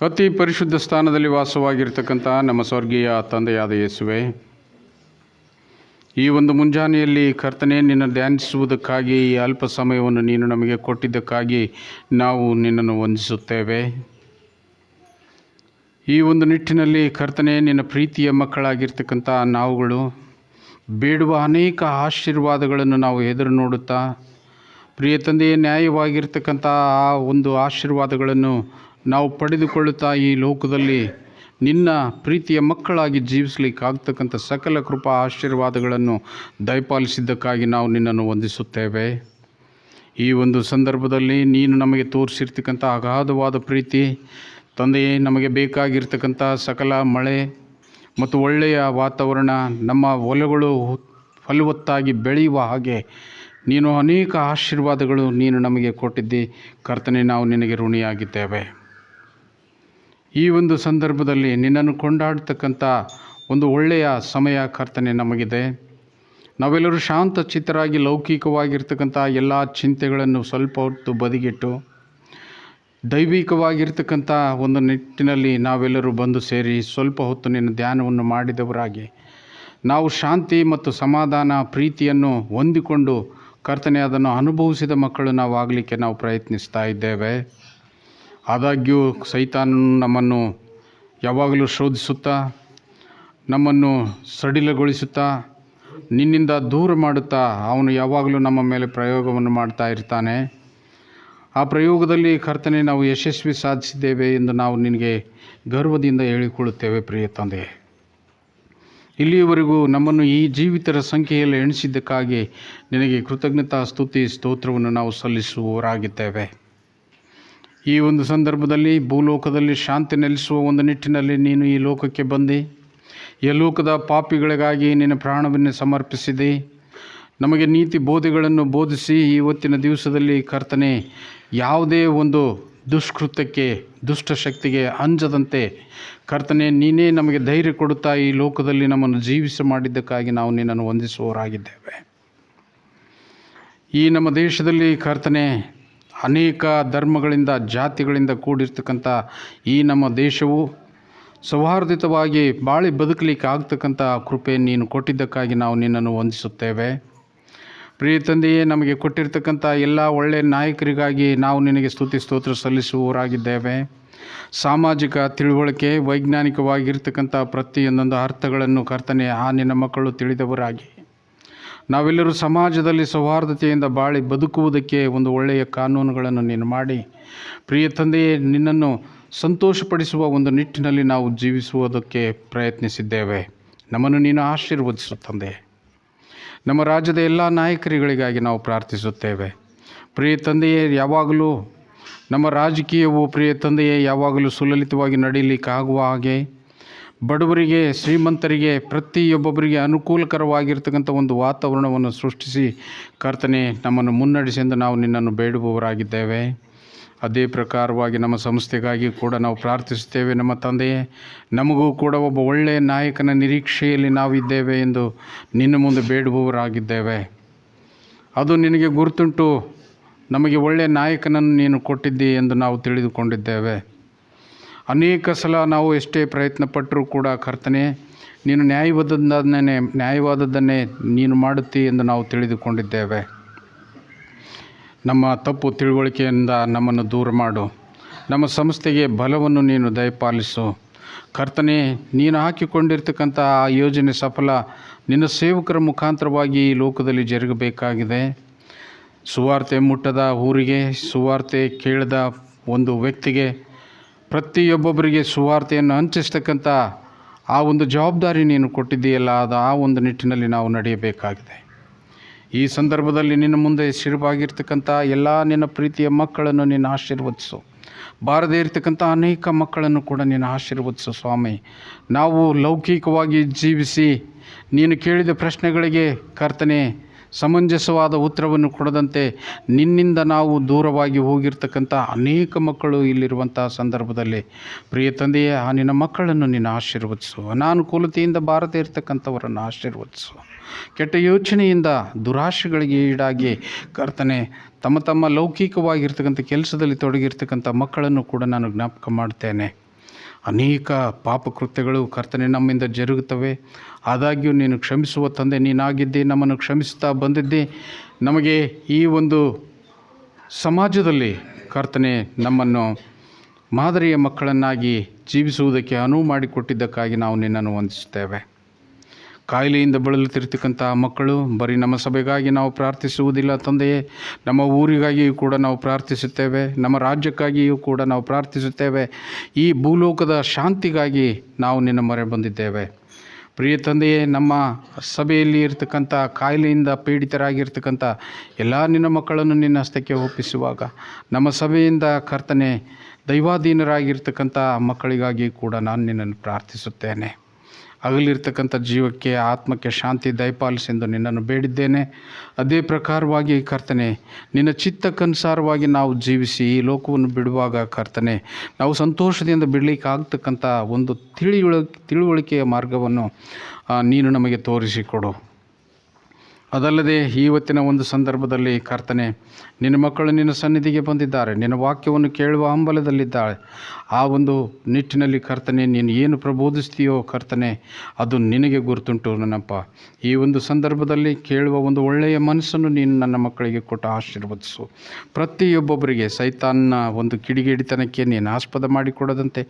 ಅತಿ ಪರಿಶುದ್ಧ ಸ್ಥಾನದಲ್ಲಿ ವಾಸವಾಗಿರ್ತಕ್ಕಂಥ ನಮ್ಮ ಸ್ವರ್ಗೀಯ ತಂದೆಯಾದ ಯೇಸುವೆ, ಈ ಒಂದು ಮುಂಜಾನೆಯಲ್ಲಿ ಕರ್ತನೇ ನಿನ್ನ ಧ್ಯಾನಿಸುವುದಕ್ಕಾಗಿ ಈ ಅಲ್ಪ ಸಮಯವನ್ನು ನೀನು ನಮಗೆ ಕೊಟ್ಟಿದ್ದಕ್ಕಾಗಿ ನಾವು ನಿನ್ನನ್ನು ವಂದಿಸುತ್ತೇವೆ. ಈ ಒಂದು ನಿಟ್ಟಿನಲ್ಲಿ ಕರ್ತನೇ, ನಿನ್ನ ಪ್ರೀತಿಯ ಮಕ್ಕಳಾಗಿರ್ತಕ್ಕಂಥ ನಾವುಗಳು ಬೇಡುವ ಅನೇಕ ಆಶೀರ್ವಾದಗಳನ್ನು ನಾವು ಎದುರು ನೋಡುತ್ತಾ, ಪ್ರಿಯ ತಂದೆಯೇ, ನ್ಯಾಯವಾಗಿರ್ತಕ್ಕಂಥ ಆ ಒಂದು ಆಶೀರ್ವಾದಗಳನ್ನು ನಾವು ಪಡೆದುಕೊಳ್ಳುತ್ತಾ ಈ ಲೋಕದಲ್ಲಿ ನಿನ್ನ ಪ್ರೀತಿಯ ಮಕ್ಕಳಾಗಿ ಜೀವಿಸಲಿಕ್ಕಾಗ್ತಕ್ಕಂಥ ಸಕಲ ಕೃಪಾ ಆಶೀರ್ವಾದಗಳನ್ನು ದಯಪಾಲಿಸಿದ್ದಕ್ಕಾಗಿ ನಾವು ನಿನ್ನನ್ನು ವಂದಿಸುತ್ತೇವೆ. ಈ ಒಂದು ಸಂದರ್ಭದಲ್ಲಿ ನೀನು ನಮಗೆ ತೋರಿಸಿರ್ತಕ್ಕಂಥ ಅಗಾಧವಾದ ಪ್ರೀತಿ ತಂದೆಯೇ, ನಮಗೆ ಬೇಕಾಗಿರ್ತಕ್ಕಂಥ ಸಕಲ ಮಳೆ ಮತ್ತು ಒಳ್ಳೆಯ ವಾತಾವರಣ, ನಮ್ಮ ಹೊಲಗಳು ಫಲವತ್ತಾಗಿ ಬೆಳೆಯುವ ಹಾಗೆ ನೀನು ಅನೇಕ ಆಶೀರ್ವಾದಗಳು ನೀನು ನಮಗೆ ಕೊಟ್ಟಿದ್ದಿ ಕರ್ತನೆ. ನಾವು ನಿನಗೆ ಋಣಿಯಾಗಿದ್ದೇವೆ. ಈ ಒಂದು ಸಂದರ್ಭದಲ್ಲಿ ನಿನ್ನನ್ನು ಕೊಂಡಾಡ್ತಕ್ಕಂಥ ಒಂದು ಒಳ್ಳೆಯ ಸಮಯ ಕರ್ತನೆ ನಮಗಿದೆ. ನಾವೆಲ್ಲರೂ ಶಾಂತ ಚಿತ್ತರಾಗಿ ಲೌಕಿಕವಾಗಿರ್ತಕ್ಕಂಥ ಎಲ್ಲ ಚಿಂತೆಗಳನ್ನು ಸ್ವಲ್ಪ ಹೊತ್ತು ಬದಿಗಿಟ್ಟು ದೈವಿಕವಾಗಿರ್ತಕ್ಕಂಥ ಒಂದು ನಿಟ್ಟಿನಲ್ಲಿ ನಾವೆಲ್ಲರೂ ಬಂದು ಸೇರಿ ಸ್ವಲ್ಪ ಹೊತ್ತು ನಿನ್ನ ಧ್ಯಾನವನ್ನು ಮಾಡಿದವರಾಗಿ ನಾವು ಶಾಂತಿ ಮತ್ತು ಸಮಾಧಾನ ಪ್ರೀತಿಯನ್ನು ಹೊಂದಿಕೊಂಡು ಕರ್ತನೆ ಅದನ್ನು ಅನುಭವಿಸಿದ ಮಕ್ಕಳು ನಾವು ಆಗಲಿಕ್ಕೆ ನಾವು ಪ್ರಯತ್ನಿಸ್ತಾ ಇದ್ದೇವೆ. ಆದಾಗ್ಯೂ ಸೈತಾನನು ನಮ್ಮನ್ನು ಯಾವಾಗಲೂ ಶೋಧಿಸುತ್ತಾ, ನಮ್ಮನ್ನು ಸಡಿಲಗೊಳಿಸುತ್ತಾ, ನಿನ್ನಿಂದ ದೂರ ಮಾಡುತ್ತಾ ಅವನು ಯಾವಾಗಲೂ ನಮ್ಮ ಮೇಲೆ ಪ್ರಯೋಗವನ್ನು ಮಾಡ್ತಾ ಇರ್ತಾನೆ. ಆ ಪ್ರಯೋಗದಲ್ಲಿ ಕರ್ತನೆ ನಾವು ಯಶಸ್ವಿ ಸಾಧಿಸಿದ್ದೇವೆ ಎಂದು ನಾವು ನಿನಗೆ ಗರ್ವದಿಂದ ಹೇಳಿಕೊಳ್ಳುತ್ತೇವೆ. ಪ್ರಿಯ ತಂದೆ, ಇಲ್ಲಿಯವರೆಗೂ ನಮ್ಮನ್ನು ಈ ಜೀವಿತರ ಸಂಖ್ಯೆಯಲ್ಲಿ ಎಣಿಸಿದ್ದಕ್ಕಾಗಿ ನಿನಗೆ ಕೃತಜ್ಞತಾ ಸ್ತುತಿ ಸ್ತೋತ್ರವನ್ನು ನಾವು ಸಲ್ಲಿಸುವವರಾಗಿದ್ದೇವೆ. ಈ ಒಂದು ಸಂದರ್ಭದಲ್ಲಿ ಭೂಲೋಕದಲ್ಲಿ ಶಾಂತಿ ನೆಲೆಸುವ ಒಂದು ನಿಟ್ಟಿನಲ್ಲಿ ನೀನು ಈ ಲೋಕಕ್ಕೆ ಬಂದು ಈ ಲೋಕದ ಪಾಪಿಗಳಿಗಾಗಿ ನಿನ್ನ ಪ್ರಾಣವನ್ನೇ ಸಮರ್ಪಿಸಿದೆ. ನಮಗೆ ನೀತಿ ಬೋಧೆಗಳನ್ನು ಬೋಧಿಸಿ ಇವತ್ತಿನ ದಿವಸದಲ್ಲಿ ಕರ್ತನೆ ಯಾವುದೇ ಒಂದು ದುಷ್ಕೃತ್ಯಕ್ಕೆ ದುಷ್ಟಶಕ್ತಿಗೆ ಅಂಜದಂತೆ ಕರ್ತನೆ ನೀನೇ ನಮಗೆ ಧೈರ್ಯ ಕೊಡುತ್ತಾ ಈ ಲೋಕದಲ್ಲಿ ನಮ್ಮನ್ನು ಜೀವಿಸ ಮಾಡಿದ್ದಕ್ಕಾಗಿ ನಾವು ನಿನ್ನನ್ನು ವಂದಿಸುವವರಾಗಿದ್ದೇವೆ. ಈ ನಮ್ಮ ದೇಶದಲ್ಲಿ ಕರ್ತನೆ ಅನೇಕ ಧರ್ಮಗಳಿಂದ ಜಾತಿಗಳಿಂದ ಕೂಡಿರ್ತಕ್ಕಂಥ ಈ ನಮ್ಮ ದೇಶವು ಸೌಹಾರ್ದಿತವಾಗಿ ಬಾಳಿ ಬದುಕಲಿಕ್ಕೆ ಆಗ್ತಕ್ಕಂಥ ಕೃಪೆ ನೀನು ಕೊಟ್ಟಿದ್ದಕ್ಕಾಗಿ ನಾವು ನಿನ್ನನ್ನು ವಂದಿಸುತ್ತೇವೆ. ಪ್ರಿಯ ತಂದೆಯೇ, ನಮಗೆ ಕೊಟ್ಟಿರ್ತಕ್ಕಂಥ ಎಲ್ಲ ಒಳ್ಳೆಯ ನಾಯಕರಿಗಾಗಿ ನಾವು ನಿನಗೆ ಸ್ತುತಿ ಸ್ತೋತ್ರ ಸಲ್ಲಿಸುವವರಾಗಿದ್ದೇವೆ. ಸಾಮಾಜಿಕ ತಿಳುವಳಿಕೆ, ವೈಜ್ಞಾನಿಕವಾಗಿರ್ತಕ್ಕಂಥ ಪ್ರತಿಯೊಂದೊಂದು ಅರ್ಥಗಳನ್ನು ಕರ್ತನೆ ಆ ನಿನ್ನ ಮಕ್ಕಳು ತಿಳಿದವರಾಗಿ ನಾವೆಲ್ಲರೂ ಸಮಾಜದಲ್ಲಿ ಸೌಹಾರ್ದತೆಯಿಂದ ಬಾಳಿ ಬದುಕುವುದಕ್ಕೆ ಒಂದು ಒಳ್ಳೆಯ ಕಾನೂನುಗಳನ್ನು ನೀನು ಮಾಡಿ ಪ್ರಿಯ ತಂದೆಯೇ ನಿನ್ನನ್ನು ಸಂತೋಷಪಡಿಸುವ ಒಂದು ನಿಟ್ಟಿನಲ್ಲಿ ನಾವು ಜೀವಿಸುವುದಕ್ಕೆ ಪ್ರಯತ್ನಿಸಿದ್ದೇವೆ. ನಮ್ಮನ್ನು ನೀನು ಆಶೀರ್ವದಿಸು ತಂದೆ. ನಮ್ಮ ರಾಜ್ಯದ ಎಲ್ಲ ನಾಯಕರುಗಳಿಗಾಗಿ ನಾವು ಪ್ರಾರ್ಥಿಸುತ್ತೇವೆ. ಪ್ರಿಯ ತಂದೆಯೇ, ಯಾವಾಗಲೂ ನಮ್ಮ ರಾಜಕೀಯವು ಪ್ರಿಯ ತಂದೆಯೇ ಯಾವಾಗಲೂ ಸುಲಲಿತವಾಗಿ ನಡೀಲಿಕ್ಕಾಗುವ ಹಾಗೆ ಬಡವರಿಗೆ, ಶ್ರೀಮಂತರಿಗೆ, ಪ್ರತಿಯೊಬ್ಬೊಬ್ಬರಿಗೆ ಅನುಕೂಲಕರವಾಗಿರ್ತಕ್ಕಂಥ ಒಂದು ವಾತಾವರಣವನ್ನು ಸೃಷ್ಟಿಸಿ ಕರ್ತನೆ ನಮ್ಮನ್ನು ಮುನ್ನಡೆಸಿ ಎಂದು ನಾವು ನಿನ್ನನ್ನು ಬೇಡುವವರಾಗಿದ್ದೇವೆ. ಅದೇ ಪ್ರಕಾರವಾಗಿ ನಮ್ಮ ಸಂಸ್ಥೆಗಾಗಿ ಕೂಡ ನಾವು ಪ್ರಾರ್ಥಿಸುತ್ತೇವೆ. ನಮ್ಮ ತಂದೆಯೇ, ನಮಗೂ ಕೂಡ ಒಬ್ಬ ಒಳ್ಳೆಯ ನಾಯಕನ ನಿರೀಕ್ಷೆಯಲ್ಲಿ ನಾವಿದ್ದೇವೆ ಎಂದು ನಿನ್ನ ಮುಂದೆ ಬೇಡುವವರಾಗಿದ್ದೇವೆ. ಅದು ನಿನಗೆ ಗುರುತುಂಟು. ನಮಗೆ ಒಳ್ಳೆಯ ನಾಯಕನನ್ನು ನೀನು ಕೊಟ್ಟಿದ್ದಿ ಎಂದು ನಾವು ತಿಳಿದುಕೊಂಡಿದ್ದೇವೆ. ಅನೇಕ ಸಲ ನಾವು ಎಷ್ಟೇ ಪ್ರಯತ್ನ ಪಟ್ಟರೂ ಕೂಡ ಕರ್ತನೆ ನೀನು ನ್ಯಾಯವಾದದ್ದನ್ನೇ ನೀನು ಮಾಡುತ್ತೀ ಎಂದು ನಾವು ತಿಳಿದುಕೊಂಡಿದ್ದೇವೆ. ನಮ್ಮ ತಪ್ಪು ತಿಳುವಳಿಕೆಯಿಂದ ನಮ್ಮನ್ನು ದೂರ ಮಾಡು. ನಮ್ಮ ಸಂಸ್ಥೆಗೆ ಬಲವನ್ನು ನೀನು ದಯಪಾಲಿಸು ಕರ್ತನೆ. ನೀನು ಹಾಕಿಕೊಂಡಿರ್ತಕ್ಕಂಥ ಆ ಯೋಜನೆ ಸಫಲ ನಿನ್ನ ಸೇವಕರ ಮುಖಾಂತರವಾಗಿ ಈ ಲೋಕದಲ್ಲಿ ಜರುಗಬೇಕಾಗಿದೆ. ಸುವಾರ್ತೆ ಮುಟ್ಟದ ಊರಿಗೆ, ಸುವಾರ್ತೆ ಕೇಳದ ಒಂದು ವ್ಯಕ್ತಿಗೆ, ಪ್ರತಿಯೊಬ್ಬೊಬ್ಬರಿಗೆ ಸುವಾರ್ತೆಯನ್ನು ಹಂಚಿಸ್ತಕ್ಕಂಥ ಆ ಒಂದು ಜವಾಬ್ದಾರಿ ನೀನು ಕೊಟ್ಟಿದ್ದೀಯಲ್ಲ, ಅದು ಆ ಒಂದು ನಿಟ್ಟಿನಲ್ಲಿ ನಾವು ನಡೆಯಬೇಕಾಗಿದೆ. ಈ ಸಂದರ್ಭದಲ್ಲಿ ನಿನ್ನ ಮುಂದೆ ಶಿರವಾಗಿರ್ತಕ್ಕಂಥ ಎಲ್ಲ ನಿನ್ನ ಪ್ರೀತಿಯ ಮಕ್ಕಳನ್ನು ನೀನು ಆಶೀರ್ವದಿಸು. ಬಾರದೇ ಇರತಕ್ಕಂಥ ಅನೇಕ ಮಕ್ಕಳನ್ನು ಕೂಡ ನೀನು ಆಶೀರ್ವದಿಸು ಸ್ವಾಮಿ. ನಾವು ಲೌಕಿಕವಾಗಿ ಜೀವಿಸಿ ನೀನು ಕೇಳಿದ ಪ್ರಶ್ನೆಗಳಿಗೆ ಕರ್ತನೆ ಸಮಂಜಸವಾದ ಉತ್ತರವನ್ನು ಕೊಡದಂತೆ ನಿನ್ನಿಂದ ನಾವು ದೂರವಾಗಿ ಹೋಗಿರ್ತಕ್ಕಂಥ ಅನೇಕ ಮಕ್ಕಳು ಇಲ್ಲಿರುವಂಥ ಸಂದರ್ಭದಲ್ಲಿ ಪ್ರಿಯ ತಂದೆಯೇ ಆ ನಿನ್ನ ಮಕ್ಕಳನ್ನು ನೀನು ಆಶೀರ್ವದಿಸು. ಅನಾನುಕೂಲತೆಯಿಂದ ಬಾರದೇ ಇರತಕ್ಕಂಥವರನ್ನು ಆಶೀರ್ವದಿಸು. ಕೆಟ್ಟ ಯೋಚನೆಯಿಂದ ದುರಾಶೆಗಳಿಗೆ ಈಡಾಗಿ ಕರ್ತನೆ ತಮ್ಮ ಲೌಕಿಕವಾಗಿರ್ತಕ್ಕಂಥ ಕೆಲಸದಲ್ಲಿ ತೊಡಗಿರ್ತಕ್ಕಂಥ ಮಕ್ಕಳನ್ನು ಕೂಡ ನಾನು ಜ್ಞಾಪಕ ಮಾಡ್ತೇನೆ. ಅನೇಕ ಪಾಪಕೃತ್ಯಗಳು ಕರ್ತನೆ ನಮ್ಮಿಂದ ಜರುಗುತ್ತವೆ. ಆದಾಗ್ಯೂ ನೀನು ಕ್ಷಮಿಸುವ ತಂದೆ ನೀನಾಗಿದ್ದಿ, ನಮ್ಮನ್ನು ಕ್ಷಮಿಸ್ತಾ ಬಂದಿದ್ದಿ. ನಮಗೆ ಈ ಒಂದು ಸಮಾಜದಲ್ಲಿ ಕರ್ತನೆ ನಮ್ಮನ್ನು ಮಾದರಿಯ ಮಕ್ಕಳನ್ನಾಗಿ ಜೀವಿಸುವುದಕ್ಕೆ ಅನುವು ಮಾಡಿಕೊಟ್ಟಿದ್ದಕ್ಕಾಗಿ ನಾವು ನಿನ್ನನ್ನು ವಂದಿಸುತ್ತೇವೆ. ಕಾಯಿಲೆಯಿಂದ ಬಳಲುತ್ತಿರ್ತಕ್ಕಂಥ ಮಕ್ಕಳು ಬರೀ ನಮ್ಮ ಸಭೆಗಾಗಿ ನಾವು ಪ್ರಾರ್ಥಿಸುವುದಿಲ್ಲ ತಂದೆಯೇ, ನಮ್ಮ ಊರಿಗಾಗಿಯೂ ಕೂಡ ನಾವು ಪ್ರಾರ್ಥಿಸುತ್ತೇವೆ, ನಮ್ಮ ರಾಜ್ಯಕ್ಕಾಗಿಯೂ ಕೂಡ ನಾವು ಪ್ರಾರ್ಥಿಸುತ್ತೇವೆ. ಈ ಭೂಲೋಕದ ಶಾಂತಿಗಾಗಿ ನಾವು ನಿನ್ನ ಮೊರೆ ಬಂದಿದ್ದೇವೆ. ಪ್ರಿಯ ತಂದೆಯೇ, ನಮ್ಮ ಸಭೆಯಲ್ಲಿ ಇರ್ತಕ್ಕಂಥ ಕಾಯಿಲೆಯಿಂದ ಪೀಡಿತರಾಗಿರ್ತಕ್ಕಂಥ ಎಲ್ಲ ನಿನ್ನ ಮಕ್ಕಳನ್ನು ನಿನ್ನ ಹಸ್ತಕ್ಕೆ ಒಪ್ಪಿಸುವಾಗ, ನಮ್ಮ ಸಭೆಯಿಂದ ಕರ್ತನೆ ದೈವಾಧೀನರಾಗಿರ್ತಕ್ಕಂಥ ಮಕ್ಕಳಿಗಾಗಿ ಕೂಡ ನಾನು ನಿನ್ನನ್ನು ಪ್ರಾರ್ಥಿಸುತ್ತೇನೆ. ಹಗಲಿರ್ತಕ್ಕಂಥ ಜೀವಕ್ಕೆ ಆತ್ಮಕ್ಕೆ ಶಾಂತಿ ದಯಪಾಲಿಸೆಂದು ನಿನ್ನನ್ನು ಬೇಡಿದ್ದೇನೆ. ಅದೇ ಪ್ರಕಾರವಾಗಿ ಕರ್ತನೆ ನಿನ್ನ ಚಿತ್ತಕ್ಕನುಸಾರವಾಗಿ ನಾವು ಜೀವಿಸಿ ಈ ಲೋಕವನ್ನು ಬಿಡುವಾಗ ಕರ್ತನೆ ನಾವು ಸಂತೋಷದಿಂದ ಬಿಡಲಿಕ್ಕೆ ಆಗ್ತಕ್ಕಂಥ ಒಂದು ತಿಳುವಳಿಕೆಯ ಮಾರ್ಗವನ್ನು ನೀನು ನಮಗೆ ತೋರಿಸಿಕೊಡು. ಅದಲ್ಲದೆ ಇವತ್ತಿನ ಒಂದು ಸಂದರ್ಭದಲ್ಲಿ ಕರ್ತನೆ ನಿನ್ನ ಮಕ್ಕಳು ನಿನ್ನ ಸನ್ನಿಧಿಗೆ ಬಂದಿದ್ದಾರೆ, ನಿನ್ನ ವಾಕ್ಯವನ್ನು ಕೇಳುವ ಹಂಬಲದಲ್ಲಿದ್ದಾಳೆ. ಆ ಒಂದು ನಿಟ್ಟಿನಲ್ಲಿ ಕರ್ತನೆ ನೀನು ಏನು ಪ್ರಬೋಧಿಸ್ತೀಯೋ ಕರ್ತನೆ ಅದು ನಿನಗೆ ಗುರುತುಂಟು ನನ್ನಪ್ಪ. ಈ ಒಂದು ಸಂದರ್ಭದಲ್ಲಿ ಕೇಳುವ ಒಂದು ಒಳ್ಳೆಯ ಮನಸ್ಸನ್ನು ನೀನು ನನ್ನ ಮಕ್ಕಳಿಗೆ ಕೊಟ್ಟು ಆಶೀರ್ವದಿಸು. ಪ್ರತಿಯೊಬ್ಬೊಬ್ಬರಿಗೆ ಸೈತಾನ್ನ ಒಂದು ಕಿಡಿಗೇಡಿತನಕ್ಕೆ ನೀನು ಆಸ್ಪದ ಮಾಡಿಕೊಡದಂತೆ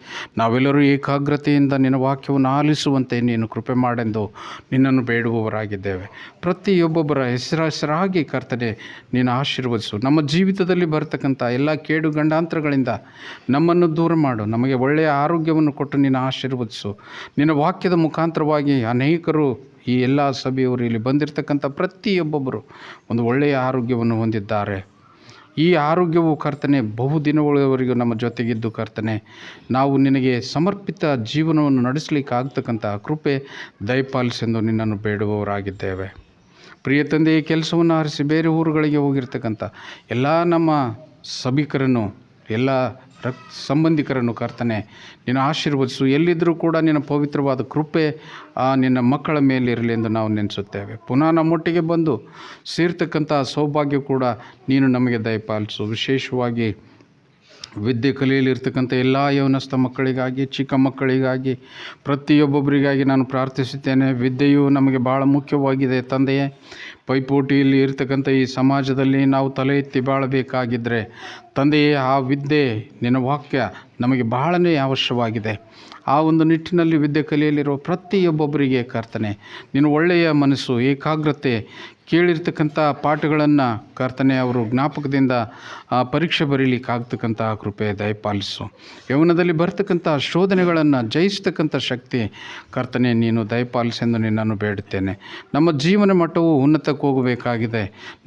ನಾವೆಲ್ಲರೂ ಏಕಾಗ್ರತೆಯಿಂದ ನಿನ್ನ ವಾಕ್ಯವನ್ನು ಆಲಿಸುವಂತೆ ನೀನು ಕೃಪೆ ಮಾಡೆಂದು ನಿನ್ನನ್ನು ಬೇಡುವವರಾಗಿದ್ದೇವೆ. ಪ್ರತಿಯೊಬ್ಬೊಬ್ಬರ ಹೆಸರಾಗಿ ಕರ್ತನೆ ನೀನು ಆಶೀರ್ವದಿಸು. ನಮ್ಮ ಜೀವಿತದಲ್ಲಿ ಬರ್ತಕ್ಕಂಥ ಎಲ್ಲ ಕೇಡು ಗಂಡಾಂತರಗಳಿಂದ ನಮ್ಮನ್ನು ದೂರ ಮಾಡು. ನಮಗೆ ಒಳ್ಳೆಯ ಆರೋಗ್ಯವನ್ನು ಕೊಟ್ಟು ನೀನು ಆಶೀರ್ವದಿಸು. ನಿನ್ನ ವಾಕ್ಯದ ಮುಖಾಂತರವಾಗಿ ಅನೇಕರು ಈ ಎಲ್ಲ ಸಭೆಯವರು ಇಲ್ಲಿ ಬಂದಿರತಕ್ಕಂಥ ಪ್ರತಿಯೊಬ್ಬೊಬ್ಬರು ಒಂದು ಒಳ್ಳೆಯ ಆರೋಗ್ಯವನ್ನು ಹೊಂದಿದ್ದಾರೆ. ಈ ಆರೋಗ್ಯವು ಕರ್ತನೆ ಬಹುದಿನಗಳವರೆಗೂ ನಮ್ಮ ಜೊತೆಗಿದ್ದು ಕರ್ತನೆ ನಾವು ನಿನಗೆ ಸಮರ್ಪಿತ ಜೀವನವನ್ನು ನಡೆಸಲಿಕ್ಕೆ ಆಗ್ತಕ್ಕಂಥ ಕೃಪೆ ದಯಪಾಲಿಸೆಂದು ನಿನ್ನನ್ನು ಬೇಡುವವರಾಗಿದ್ದೇವೆ. ಪ್ರಿಯ ತಂದೆಯ ಕೆಲಸವನ್ನು ಆರಿಸಿ ಬೇರೆ ಊರುಗಳಿಗೆ ಹೋಗಿರ್ತಕ್ಕಂಥ ಎಲ್ಲ ನಮ್ಮ ಸಭಿಕರನ್ನು ಎಲ್ಲ ಸಂಬಂಧಿಕರನ್ನು ಕರ್ತನೆ ನೀನು ಆಶೀರ್ವದಿಸು. ಎಲ್ಲಿದ್ದರೂ ಕೂಡ ನಿನ್ನ ಪವಿತ್ರವಾದ ಕೃಪೆ ನಿನ್ನ ಮಕ್ಕಳ ಮೇಲಿರಲಿ ಎಂದು ನಾವು ನೆನೆಸುತ್ತೇವೆ. ಪುನಃ ನಮ್ಮೊಟ್ಟಿಗೆ ಬಂದು ಸೇರ್ತಕ್ಕಂಥ ಸೌಭಾಗ್ಯ ಕೂಡ ನೀನು ನಮಗೆ ದಯಪಾಲಿಸು. ವಿಶೇಷವಾಗಿ ವಿದ್ಯೆ ಕಲಿಯಲಿರ್ತಕ್ಕಂಥ ಎಲ್ಲ ಯೌವನಸ್ಥ ಮಕ್ಕಳಿಗಾಗಿ, ಚಿಕ್ಕ ಮಕ್ಕಳಿಗಾಗಿ, ಪ್ರತಿಯೊಬ್ಬೊಬ್ಬರಿಗಾಗಿ ನಾನು ಪ್ರಾರ್ಥಿಸುತ್ತೇನೆ. ವಿದ್ಯೆಯು ನಮಗೆ ಭಾಳ ಮುಖ್ಯವಾಗಿದೆ ತಂದೆಯೇ. ಪೈಪೋಟಿಯಲ್ಲಿ ಇರ್ತಕ್ಕಂಥ ಈ ಸಮಾಜದಲ್ಲಿ ನಾವು ತಲೆ ಎತ್ತಿ ಬಾಳಬೇಕಾಗಿದ್ದರೆ ತಂದೆಯೇ ಆ ವಿದ್ಯೆ ನಿನ್ನ ವಾಕ್ಯ ನಮಗೆ ಬಹಳನೇ ಅವಶ್ಯವಾಗಿದೆ. ಆ ಒಂದು ನಿಟ್ಟಿನಲ್ಲಿ ವಿದ್ಯೆ ಕಲಿಯಲಿರುವ ಪ್ರತಿಯೊಬ್ಬೊಬ್ಬರಿಗೆ ಕರ್ತನೆ ನೀನು ಒಳ್ಳೆಯ ಮನಸ್ಸು, ಏಕಾಗ್ರತೆ, ಕೇಳಿರ್ತಕ್ಕಂಥ ಪಾಠಗಳನ್ನು ಕರ್ತನೆ ಅವರು ಜ್ಞಾಪಕದಿಂದ ಪರೀಕ್ಷೆ ಬರೀಲಿಕ್ಕಾಗ್ತಕ್ಕಂಥ ಕೃಪೆ ದಯಪಾಲಿಸು. ಯೌವನದಲ್ಲಿ ಬರ್ತಕ್ಕಂಥ ಶೋಧನೆಗಳನ್ನು ಜಯಿಸ್ತಕ್ಕಂಥ ಶಕ್ತಿ ಕರ್ತನೆ ನೀನು ದಯಪಾಲಿಸೆಂದು ನಿನ್ನನ್ನು ಬೇಡುತ್ತೇನೆ. ನಮ್ಮ ಜೀವನ ಮಟ್ಟವು ಉನ್ನತಕ್ಕೆ ಹೋಗಬೇಕಾಗಿದೆ.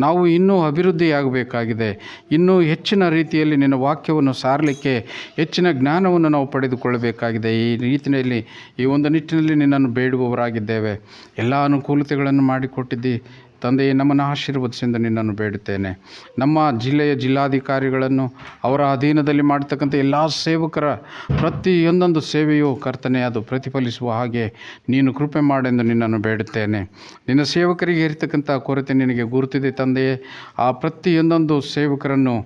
ನಾವು ಇನ್ನೂ ಅಭಿವೃದ್ಧಿಯಾಗಬೇಕಾಗಿದೆ. ಇನ್ನೂ ಹೆಚ್ಚಿನ ರೀತಿಯಲ್ಲಿ ನಿನ್ನ ವಾಕ್ಯವನ್ನು ಸಾರಲಿಕ್ಕೆ ಹೆಚ್ಚಿನ ಜ್ಞಾನವನ್ನು ನಾವು ಪಡೆದುಕೊಳ್ಳಬೇಕಾಗಿದೆ. ಈ ರೀತಿಯಲ್ಲಿ ಈ ಒಂದು ನಿಟ್ಟಿನಲ್ಲಿ ನಿನ್ನನ್ನು ಬೇಡುವವರಾಗಿದ್ದೇವೆ. ಎಲ್ಲ ಅನುಕೂಲತೆಗಳನ್ನು ಮಾಡಿಕೊಟ್ಟಿದ್ದಿ ತಂದೆಯೇ, ನಮ್ಮನ್ನು ಆಶೀರ್ವದಿಸೆಂದು ನಿನ್ನನ್ನು ಬೇಡುತ್ತೇನೆ. ನಮ್ಮ ಜಿಲ್ಲೆಯ ಜಿಲ್ಲಾಧಿಕಾರಿಗಳನ್ನು ಅವರ ಅಧೀನದಲ್ಲಿ ಮಾಡ್ತಕ್ಕಂಥ ಎಲ್ಲ ಸೇವಕರ ಪ್ರತಿಯೊಂದೊಂದು ಸೇವೆಯು ಕರ್ತನೆ ಅದು ಪ್ರತಿಫಲಿಸುವ ಹಾಗೆ ನೀನು ಕೃಪೆ ಮಾಡೆಂದು ನಿನ್ನನ್ನು ಬೇಡುತ್ತೇನೆ. ನಿನ್ನ ಸೇವಕರಿಗೆ ಇರತಕ್ಕಂಥ ಕೊರತೆ ನಿನಗೆ ಗುರುತಿದೆ ತಂದೆಯೇ. ಆ ಪ್ರತಿಯೊಂದೊಂದು ಸೇವಕರನ್ನು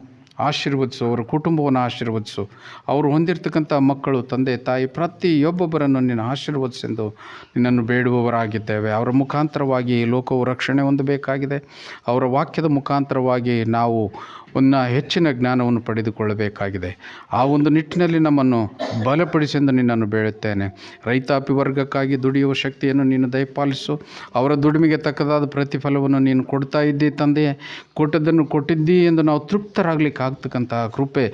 ಆಶೀರ್ವದಿಸು, ಅವರ ಕುಟುಂಬವನ್ನು ಆಶೀರ್ವದಿಸು. ಅವರು ಹೊಂದಿರತಕ್ಕಂಥ ಮಕ್ಕಳು, ತಂದೆ ತಾಯಿ ಪ್ರತಿಯೊಬ್ಬೊಬ್ಬರನ್ನು ನೀನು ಆಶೀರ್ವದಿಸೆಂದು ನಿನ್ನನ್ನು ಬೇಡುವವರಾಗಿದ್ದೇವೆ. ಅವರ ಮುಖಾಂತರವಾಗಿ ಲೋಕವು ರಕ್ಷಣೆ ಹೊಂದಬೇಕಾಗಿದೆ. ಅವರ ವಾಕ್ಯದ ಮುಖಾಂತರವಾಗಿ ನಾವು ಹೆಚ್ಚಿನ ಜ್ಞಾನವನ್ನು ಪಡೆದುಕೊಳ್ಳಬೇಕಾಗಿದೆ. ಆ ಒಂದು ನಿಟ್ಟಿನಲ್ಲಿ ನಮ್ಮನ್ನು ಬಲಪಡಿಸೆಂದು ನಿನ್ನನ್ನು ಬೇಡುತ್ತೇನೆ. ರೈತಾಪಿ ವರ್ಗಕ್ಕಾಗಿ ದುಡಿಯುವ ಶಕ್ತಿಯನ್ನು ನೀನು ದಯಪಾಲಿಸು. ಅವರ ದುಡಿಮೆಗೆ ತಕ್ಕದಾದ ಪ್ರತಿಫಲವನ್ನು ನೀನು ಕೊಡ್ತಾ ಇದ್ದಿ ತಂದೆಯೇ. ಕೊಟ್ಟದ್ದನ್ನು ಕೊಟ್ಟಿದ್ದಿ ಎಂದು ನಾವು ತೃಪ್ತರಾಗಲಿಕ್ಕೆ ಆಗ್ತಕ್ಕಂತಹ ಕೃಪೆ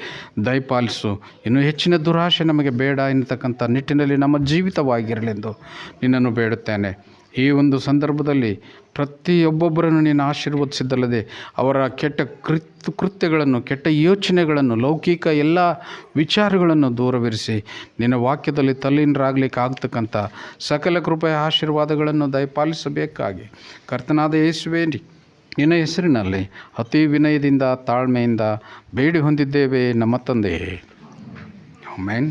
ದಯಪಾಲಿಸು. ಇನ್ನೂ ಹೆಚ್ಚಿನ ದುರಾಶೆ ನಮಗೆ ಬೇಡ ಎನ್ನತಕ್ಕಂಥ ನಿಟ್ಟಿನಲ್ಲಿ ನಮ್ಮ ಜೀವಿತವಾಗಿರಲೆಂದು ನಿನ್ನನ್ನು ಬೇಡುತ್ತೇನೆ. ಈ ಒಂದು ಸಂದರ್ಭದಲ್ಲಿ ಪ್ರತಿಯೊಬ್ಬೊಬ್ಬರನ್ನು ನೀನು ಆಶೀರ್ವದಿಸಿದ್ದಲ್ಲದೆ ಅವರ ಕೆಟ್ಟ ಕೃತ್ಯಗಳನ್ನು, ಕೆಟ್ಟ ಯೋಚನೆಗಳನ್ನು, ಲೌಕಿಕ ಎಲ್ಲ ವಿಚಾರಗಳನ್ನು ದೂರವಿರಿಸಿ ನಿನ್ನ ವಾಕ್ಯದಲ್ಲಿ ತಲ್ಲೀನರಾಗಲಿಕ್ಕೆ ಆಗ್ತಕ್ಕಂಥ ಸಕಲ ಕೃಪೆಯ ಆಶೀರ್ವಾದಗಳನ್ನು ದಯಪಾಲಿಸಬೇಕಾಗಿ ಕರ್ತನಾದ ಯೇಸುವೇ ನಿನ್ನ ಹೆಸರಿನಲ್ಲಿ ಅತಿ ವಿನಯದಿಂದ ತಾಳ್ಮೆಯಿಂದ ಬೇಡಿ ಹೊಂದಿದ್ದೇವೆ ನಮ್ಮ ತಂದೆಯೇ. ಆಮೆನ್.